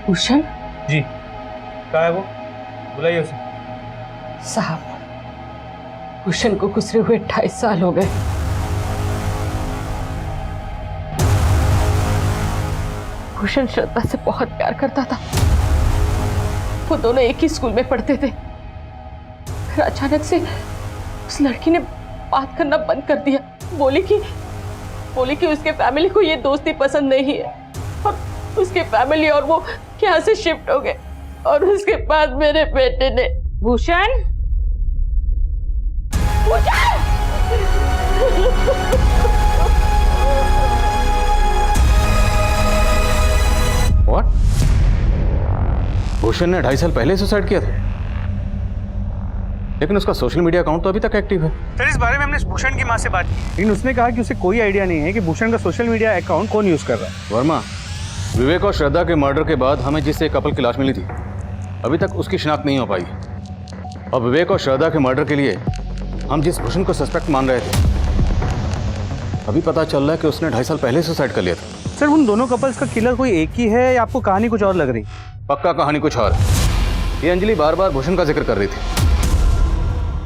Speaker 14: भूषण?
Speaker 12: जी कहाँ है वो? बुलाइए उसे।
Speaker 14: साहब, भूषण को गुजरे हुए 28 साल हो गए। भूषण श्रद्धा से बहुत प्यार करता था। वो दोनों एक ही स्कूल में पढ़ते थे। फिर अचानक से उस लड़की ने बात करना बंद कर दिया। बोली कि उसके फैमिली को ये दोस्ती पसंद नहीं है और उसके फैमिली और वो यहाँ से शिफ्ट हो गए। और उसके बाद मेरे बेटे ने भूषण
Speaker 2: What? भूषण ने 2.5 साल पहले सुसाइड किया था, लेकिन उसका सोशल मीडिया अकाउंट तो अभी तक एक्टिव है।
Speaker 12: सर इस बारे में हमने भूषण की माँ से बात की, लेकिन उसने कहा कि उसे कोई आइडिया नहीं है कि भूषण का सोशल मीडिया अकाउंट कौन यूज कर रहा है।
Speaker 2: वर्मा, विवेक और श्रद्धा के मर्डर के बाद हमें जिससे कपल की लाश मिली थी, अभी तक उसकी शिनाख्त नहीं हो पाई। और विवेक और श्रद्धा के मर्डर के लिए हम जिस भूषण को सस्पेक्ट मान रहे थे, अभी पता चल रहा है कि उसने 2.5 साल पहले सुसाइड कर लिया था।
Speaker 12: सर उन दोनों कपल्स का किलर कोई एक ही है या आपको कहानी कुछ और लग रही?
Speaker 2: पक्का कहानी कुछ और। ये अंजलि बार बार भूषण का जिक्र कर रही थी,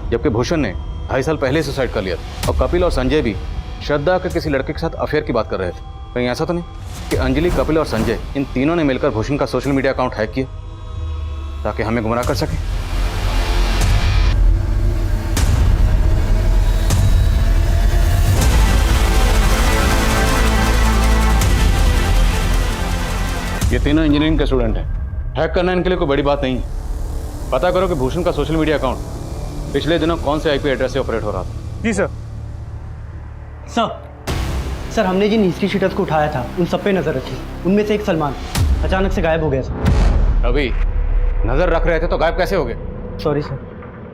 Speaker 2: जबकि भूषण ने 2.5 साल पहले सुसाइड कर लिया था। और कपिल और संजय भी श्रद्धा के किसी लड़के के साथ अफेयर की बात कर रहे थे। कहीं ऐसा तो नहीं कि अंजलि, कपिल और संजय इन तीनों ने मिलकर भूषण का सोशल मीडिया अकाउंट हैक किया ताकि हमें गुमराह कर सके? ये तीनों इंजीनियरिंग के स्टूडेंट हैं। हैक करना इनके लिए कोई बड़ी बात नहीं है। पता करो कि भूषण का सोशल मीडिया अकाउंट पिछले दिनों कौन से आईपी एड्रेस से ऑपरेट हो रहा था।
Speaker 12: जी सर।
Speaker 16: सर हमने जिन हिस्ट्री शीटर्स को उठाया था उन सब पे नजर रखी। उनमें से एक सलमान अचानक से गायब हो गया सर।
Speaker 2: अभी नजर रख रहे थे तो गायब कैसे हो गए?
Speaker 16: Sorry sir.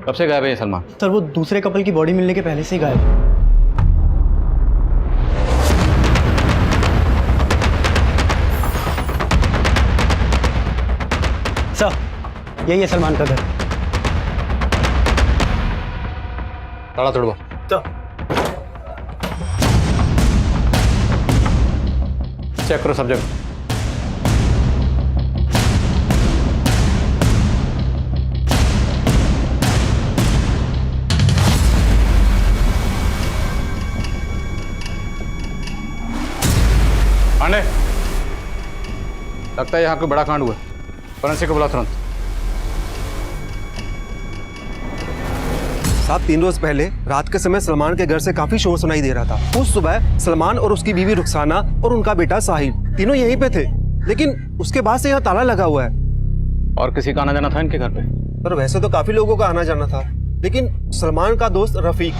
Speaker 2: कब से गायब है ये सलमान?
Speaker 16: सर वो दूसरे कपल की बॉडी मिलने के पहले से ही गायब है। सर यही है सलमान का घर।
Speaker 2: ताला तोड़वा। चेक करो सब जगह। पांडे, लगता है यहाँ कोई बड़ा कांड हुआ। फोरेंसिक को बुला तुरंत।
Speaker 17: साहब 3 रोज पहले रात के समय सलमान के घर से काफी शोर सुनाई दे रहा था। उस सुबह सलमान और उसकी बीवी रुखसाना और उनका बेटा साहिल तीनों यहीं पे थे, लेकिन उसके बाद से यहाँ ताला लगा हुआ है।
Speaker 2: और किसी का आना जाना था इनके घर पे?
Speaker 17: पर वैसे तो काफी लोगों का आना जाना था, लेकिन सलमान का दोस्त रफीक।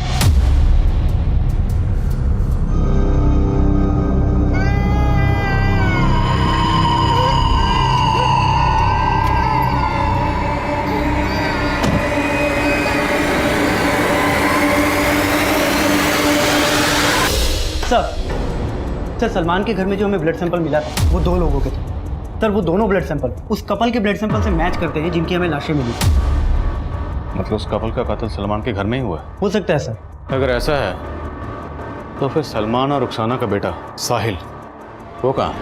Speaker 16: सर सलमान के घर में जो हमें ब्लड सैंपल मिला था वो 2 लोगों के थे। सर वो दोनों ब्लड सैंपल उस कपल के ब्लड सैंपल से मैच करते हैं जिनकी हमें लाशें मिली।
Speaker 2: मतलब उस कपल का कत्ल सलमान के घर में ही हुआ?
Speaker 16: हो सकता है सर।
Speaker 2: अगर ऐसा है तो फिर सलमान और रुखसाना का बेटा साहिल वो कहाँ?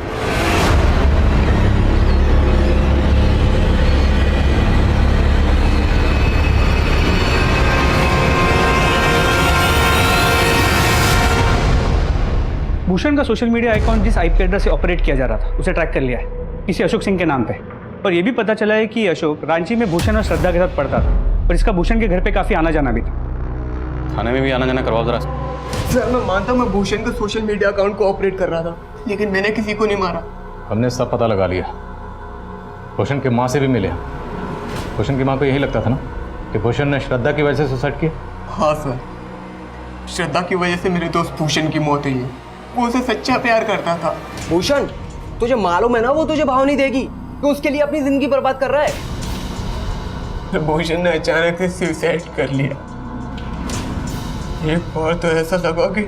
Speaker 12: भूषण का सोशल मीडिया अकाउंट जिस आईपी एड्रेस से ऑपरेट किया जा रहा था उसे ट्रैक कर लिया है किसी अशोक सिंह के नाम पे। और ये भी पता चला है कि अशोक रांची में भूषण और श्रद्धा के साथ पढ़ता था और इसका भूषण के घर पे काफी आना जाना भी था।
Speaker 2: थाने में भी आना जाना करवाओ जरा।
Speaker 18: सर मैं मानता हूँ मैं भूषण के सोशल मीडिया अकाउंट को ऑपरेट कर रहा था, लेकिन मैंने किसी को नहीं मारा।
Speaker 2: हमने सब पता लगा लिया। भूषण की माँ से भी मिले। भूषण की माँ को यही लगता था ना कि भूषण ने श्रद्धा की वजह से सुसाइड किया?
Speaker 18: हाँ सर, श्रद्धा की वजह से मेरे दोस्त भूषण की मौत हुई है। वो उसे सच्चा प्यार करता था।
Speaker 8: भूषण तुझे मालूम है ना वो तुझे भाव नहीं देगी, तो उसके लिए अपनी जिंदगी बर्बाद कर रहा है।
Speaker 18: भूषण ने अचानक से सुसाइड कर लिया। एक बार तो ऐसा लगा कि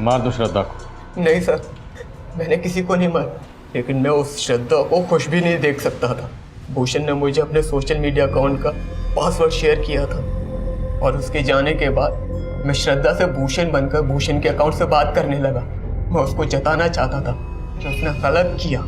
Speaker 2: मार दो श्रद्धा को।
Speaker 18: नहीं सर, मैंने किसी को नहीं मारा, लेकिन मैं उस श्रद्धा को खुश भी नहीं देख सकता था। भूषण ने मुझे अपने सोशल मीडिया अकाउंट का पासवर्ड शेयर किया था और उसके जाने के बाद मैं श्रद्धा से भूषण बनकर भूषण के अकाउंट से बात करने लगा। मैं उसको जताना चाहता था कि उसने गलत किया,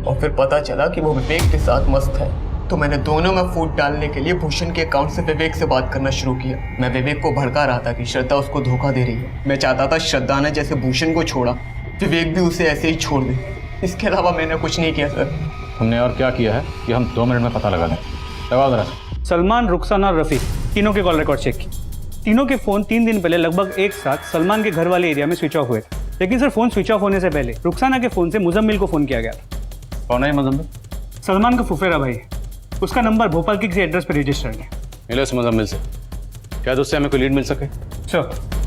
Speaker 18: और फिर पता चला कि वो विवेक के साथ मस्त है, तो मैंने दोनों में फूट डालने के लिए भूषण के अकाउंट से विवेक से बात करना शुरू किया। मैं विवेक को भड़का रहा था कि श्रद्धा उसको धोखा दे रही है। मैं चाहता था श्रद्धा ने जैसे भूषण को छोड़ा, विवेक भी उसे ऐसे ही छोड़ दे। इसके अलावा मैंने कुछ नहीं किया सर।
Speaker 2: हमने और क्या किया है कि हम 2 मिनट में पता लगा लें। लगाओ जरा।
Speaker 12: सलमान, रुखसाना और रफीक तीनों के कॉल रिकॉर्ड चेक की। तीनों के फोन 3 दिन पहले लगभग एक साथ सलमान के घर वाले एरिया में स्विच ऑफ हुए थे। लेकिन सर फोन स्विच ऑफ होने से पहले रुखसाना के फोन से मुजम्मिल को फोन किया गया था।
Speaker 2: कौन है मुजम्मिल?
Speaker 12: सलमान का फुफेरा भाई है। उसका नंबर भोपाल के किसी एड्रेस पर रजिस्टर्ड है।
Speaker 2: मिलो इस मुजम्मिल से, क्या उससे हमें कोई लीड मिल सके?
Speaker 12: सर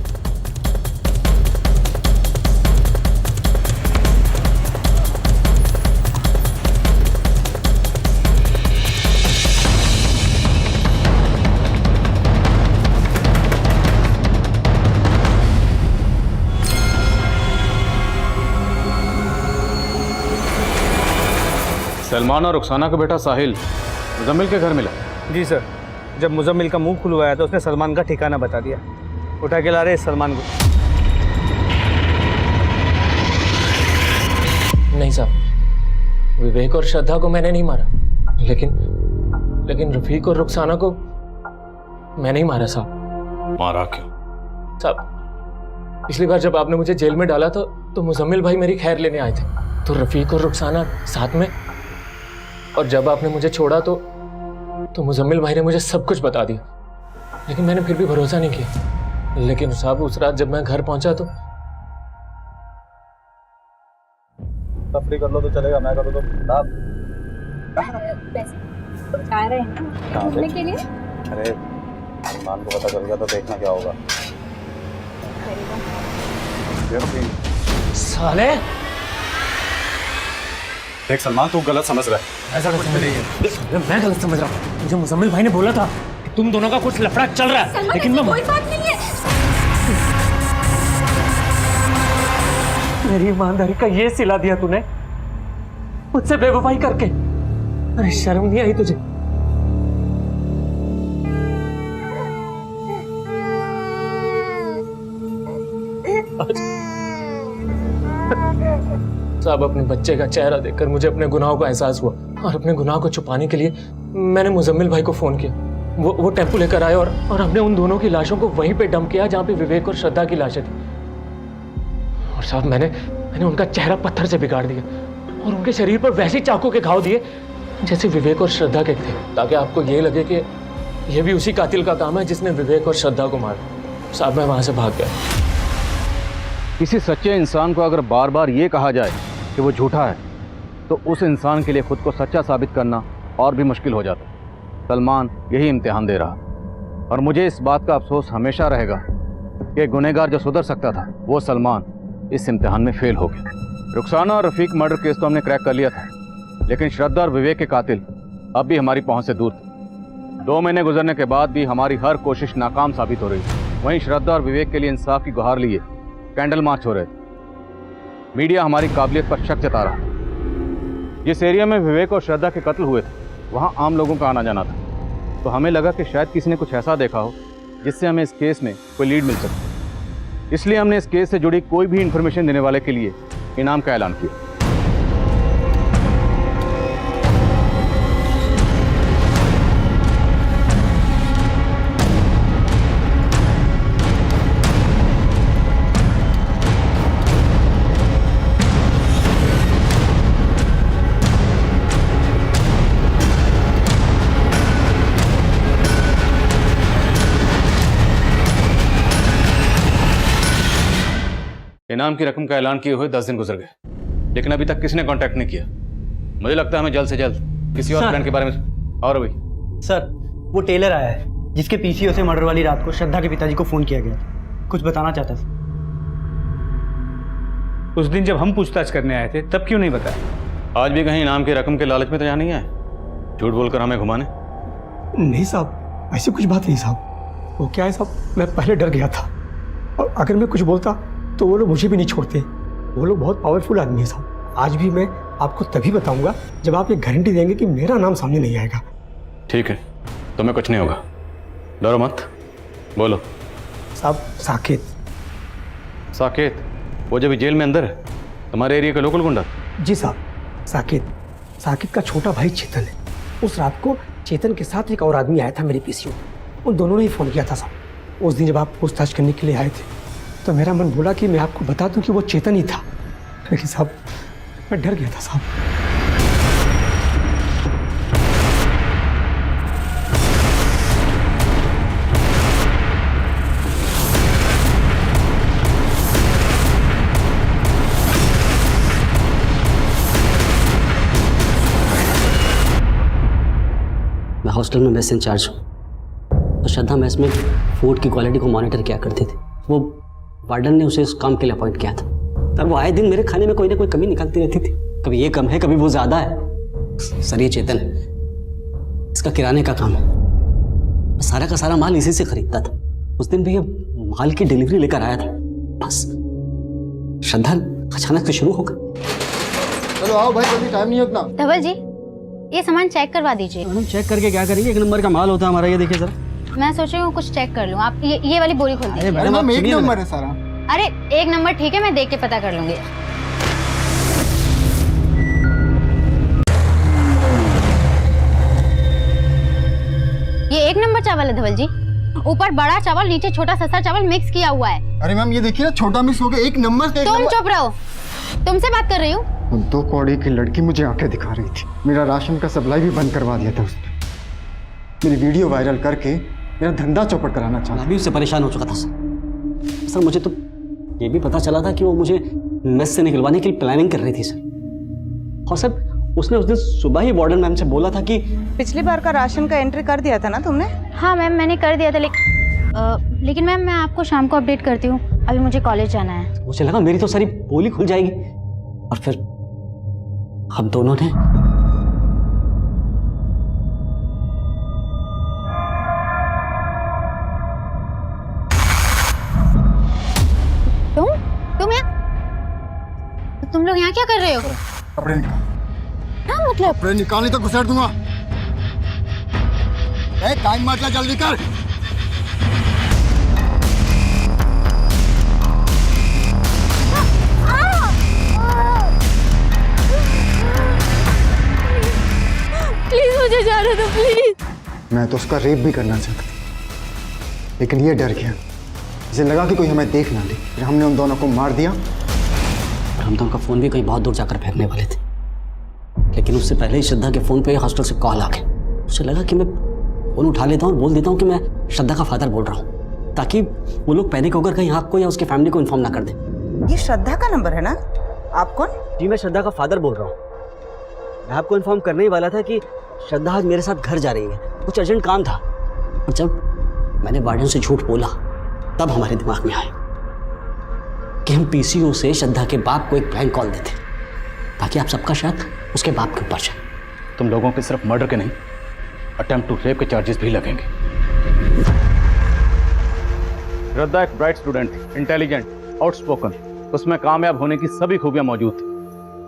Speaker 2: सलमान और रुखसाना का बेटा साहिल मुजम्मिल के घर मिला?
Speaker 12: जी सर, जब मुजम्मिल का मुंह खुलवाया तो उसने सलमान का ठिकाना बता दिया। उठा के ला रहे सलमान को।
Speaker 13: नहीं साहब, विवेक और श्रद्धा को मैंने नहीं मारा, लेकिन रफीक और रुखसाना को मैंने ही मारा साहब।
Speaker 2: मारा क्यों?
Speaker 13: साहब पिछली बार जब आपने मुझे जेल में डाला था तो मुजम्मिल भाई मेरी खैर लेने आए थे, तो रफीक और रुखसाना साथ में, और जब आपने मुझे छोड़ा तो मुजम्मिल भाई ने मुझे सब कुछ बता दिया, लेकिन मैंने फिर भी भरोसा नहीं किया। लेकिन साहब उस रात जब मैं घर पहुंचा तो
Speaker 15: भी कर लो तो चलेगा, मैं करूँ तो साहब
Speaker 4: बता रहे हैं ना घूमने के लिए।
Speaker 15: अरे सलमान को पता चल गया तो देखना क्या होगा।
Speaker 13: साले
Speaker 15: देख सलमान, तू गलत समझ रहा है।
Speaker 13: ऐसा कुछ नहीं है। मैं गलत समझ रहा हूँ। मुझे मुजम्मिल भाई ने बोला था कि तुम दोनों का कुछ लफड़ा चल रहा है, लेकिन मैं
Speaker 7: कोई बात नहीं है।
Speaker 13: मेरी ईमानदारी का ये सिला दिया तूने मुझसे बेवफाई करके। अरे शर्म नहीं आई तुझे? साहब, अपने बच्चे का चेहरा देखकर मुझे अपने गुनाहों का एहसास हुआ और अपने गुनाह को छुपाने के लिए मैंने मुजम्मिल भाई को फोन किया। वो टेम्पो लेकर आए और हमने उन दोनों की लाशों को वहीं पे डंप किया जहाँ पे विवेक और श्रद्धा की लाशें थी। और साहब, मैंने उनका चेहरा पत्थर से बिगाड़ दिया और उनके शरीर पर वैसे चाकू के घाव दिए जैसे विवेक और श्रद्धा के थे, ताकि आपको ये लगे कि ये भी उसी कातिल का काम है जिसने विवेक और श्रद्धा को मारा। साहब, मैं वहां से भाग गया।
Speaker 2: किसी सच्चे इंसान को अगर बार बार ये कहा जाए कि वो झूठा है तो उस इंसान के लिए खुद को सच्चा साबित करना और भी मुश्किल हो जाता है। सलमान यही इम्तिहान दे रहा और मुझे इस बात का अफसोस हमेशा रहेगा कि गुनहगार जो सुधर सकता था वो सलमान इस इम्तिहान में फेल हो गया। रुखसाना और रफ़ीक मर्डर केस तो हमने क्रैक कर लिया था, लेकिन श्रद्धा और विवेक के कातिल अब भी हमारी पहुंच से दूर थे। 2 महीने गुजरने के बाद भी हमारी हर कोशिश नाकाम साबित हो रही थी। वहीं श्रद्धा और विवेक के लिए इंसाफ की गुहार लिए कैंडल मार्च हो रहे थे। मीडिया हमारी काबिलियत पर शक जता रहा। जिस एरिया में विवेक और श्रद्धा के कत्ल हुए थे वहाँ आम लोगों का आना जाना था, तो हमें लगा कि शायद किसी ने कुछ ऐसा देखा हो जिससे हमें इस केस में कोई लीड मिल सके। इसलिए हमने इस केस से जुड़ी कोई भी इंफॉर्मेशन देने वाले के लिए इनाम का ऐलान किया। इनाम की रकम का ऐलान किए हुए 10 दिन गुजर गए, लेकिन अभी तक किसी ने कांटेक्ट नहीं किया। मुझे लगता है हमें जल्द से जल्द किसी और प्लान के बारे में। और अभी
Speaker 16: सर, वो टेलर आया है जिसके पीसीओ से मर्डर वाली रात को श्रद्धा के पिताजी को फोन किया गया था। कुछ बताना चाहता था।
Speaker 12: उस दिन जब हम पूछताछ करने आए थे तब क्यों नहीं बताया?
Speaker 2: आज भी कहीं इनाम की रकम के लालच में तो यहाँ नहीं आए, झूठ बोलकर हमें घुमाने?
Speaker 19: नहीं साहब, ऐसी कुछ बात नहीं साहब। वो क्या है साहब, मैं पहले डर गया था और अगर मैं कुछ बोलता तो वो लोग मुझे भी नहीं छोड़ते। वो लोग बहुत पावरफुल आदमी है साहब। आज भी मैं आपको तभी बताऊंगा जब आप ये गारंटी देंगे कि मेरा नाम सामने नहीं आएगा।
Speaker 2: ठीक है, तुम्हें कुछ नहीं होगा, डरो मत। बोलो।
Speaker 19: साहब, साकेत।
Speaker 2: साकेत? वो जब जेल में अंदर है, तुम्हारे एरिया का लोकल गुंडा?
Speaker 19: जी साहब, साकेत। साकेत का छोटा भाई चेतन है। उस रात को चेतन के साथ एक और आदमी आया था मेरे पीसीओ। उन दोनों ने ही फ़ोन किया था साहब। उस दिन जब आप पूछताछ करने के लिए आए थे तो मेरा मन बोला कि मैं आपको बता दूं कि वो चेतन ही था, लेकिन साहब मैं डर गया था साहब।
Speaker 20: मैं हॉस्टल में मेस इंचार्ज हूँ, तो श्रद्धा मेस में फूड की क्वालिटी को मॉनिटर किया करती थी। वो वार्डन ने उसे इस काम के लिए अपॉइंट किया था। तब वो आए दिन मेरे खाने में कोई ना कोई कमी निकालती रहती थी। कभी ये कम है, कभी वो ज़्यादा है। सर, ये चेतन है, इसका किराने का काम है। सारा का सारा माल इसी से खरीदता था। उस दिन भी ये माल की डिलीवरी लेकर आया था, बस श्रद्धा अचानक से शुरू हो गई।
Speaker 21: चलो आओ भाई, अभी टाइम नहीं है उतना।
Speaker 4: धवल जी, ये सामान चेक करवा दीजिए।
Speaker 16: मैडम, चेक करके क्या करेंगे? 1 नंबर का माल होता है हमारा। ये देखिए जरा।
Speaker 4: मैं सोच रही हूँ कुछ चेक कर लूँ। आप ये वाली बोरी खोल दीजिए।
Speaker 21: अरे मैम, 1 नंबर है सारा।
Speaker 4: अरे 1 नंबर ठीक है, मैं देख के पता कर लूंगी। ये 1 नंबर चावल है धवल जी। ऊपर बड़ा चावल, नीचे छोटा सस्ता चावल मिक्स किया हुआ है।
Speaker 21: अरे मैम, ये देखिए ना, छोटा मिक्स हो गया। 1 नंबर से
Speaker 4: तुम चुप रहो, तुमसे बात कर रही हूँ।
Speaker 21: 2 कौड़ी की लड़की मुझे आंखें दिखा रही थी। मेरा राशन का सप्लाई भी बंद करवा दिया था उसने। मेरी वीडियो वायरल करके मेरा धंधा चौपट कराना चाहा।
Speaker 20: मैं भी उससे परेशान हो चुका था सर। सर, मुझे तो ये भी पता चला था कि वो मुझे मेस से निकलवाने की प्लानिंग कर रही थी सर। और सर उसने उस दिन सुबह ही वार्डन मैम से बोला था कि
Speaker 10: पिछली बार का राशन का एंट्री कर दिया था ना तुमने?
Speaker 4: हाँ मैम मैंने कर दिया था, लेकिन मैम मैं आपको शाम को अपडेट करती हूँ, अभी मुझे कॉलेज जाना है।
Speaker 20: मुझे लगा मेरी तो सारी पोली खुल जाएगी, और फिर हम दोनों ने
Speaker 4: तुम लोग यहाँ क्या कर रहे हो?
Speaker 21: कपड़े निकाल।
Speaker 4: क्या मतलब?
Speaker 21: कपड़े निकाल नहीं तो घुसेड़ दूंगा। टाइम मत ले, जल्दी कर।
Speaker 4: प्लीज मुझे जाने दो प्लीज।
Speaker 21: मैं तो उसका रेप भी करना चाहता था, लेकिन ये डर गया। इसे लगा कि कोई हमें देख ना ले, फिर हमने उन दोनों को मार दिया।
Speaker 20: हम तो उनका फोन भी कहीं बहुत दूर जाकर फेंकने वाले थे, लेकिन उससे पहले ही श्रद्धा के फोन पे हॉस्टल से कॉल आ गया। उसे लगा कि मैं फोन उठा लेता हूँ और बोल देता हूँ कि मैं श्रद्धा का फादर बोल रहा हूँ, ताकि वो लोग पैनिक होकर कहीं आपको या उसके फैमिली को इन्फॉर्म ना कर दें।
Speaker 10: ये श्रद्धा का नंबर है ना? आप कौन?
Speaker 20: जी मैं श्रद्धा का फादर बोल रहा हूँ। मैं आपको इन्फॉर्म करने ही वाला था कि श्रद्धा आज मेरे साथ घर जा रही है, कुछ अर्जेंट काम था। और जब मैंने वार्डन से झूठ बोला तब हमारे दिमाग में आया कि हम पीसीओ से श्रद्धा के बाप को एक प्रैंक कॉल देते, ताकि आप सबका शक उसके बाप के ऊपर जाए।
Speaker 2: तुम लोगों के सिर्फ मर्डर के नहीं, अटेम्प्ट टू रेप के चार्जेस भी लगेंगे। श्रद्धा एक ब्राइट स्टूडेंट थी, इंटेलिजेंट, आउटस्पोकन, उसमें कामयाब होने की सभी खूबियां मौजूद थी,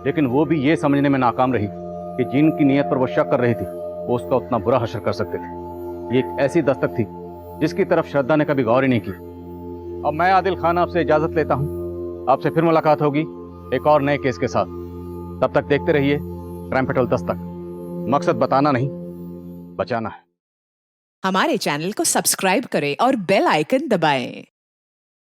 Speaker 2: लेकिन वो भी ये समझने में नाकाम रही कि जिनकी नीयत पर वो शक कर रही थी वो उसका उतना बुरा हश्र कर सकते थे। ये एक ऐसी दस्तक थी जिसकी तरफ श्रद्धा ने कभी गौर ही नहीं की। अब मैं आदिल खान आपसे इजाजत लेता हूँ, आपसे फिर मुलाकात होगी एक और नए केस के साथ। तब तक देखते रहिए क्राइम पेट्रोल दस्तक। मकसद बताना नहीं, बचाना है।
Speaker 1: हमारे चैनल को सब्सक्राइब करें और बेल आइकन दबाएं।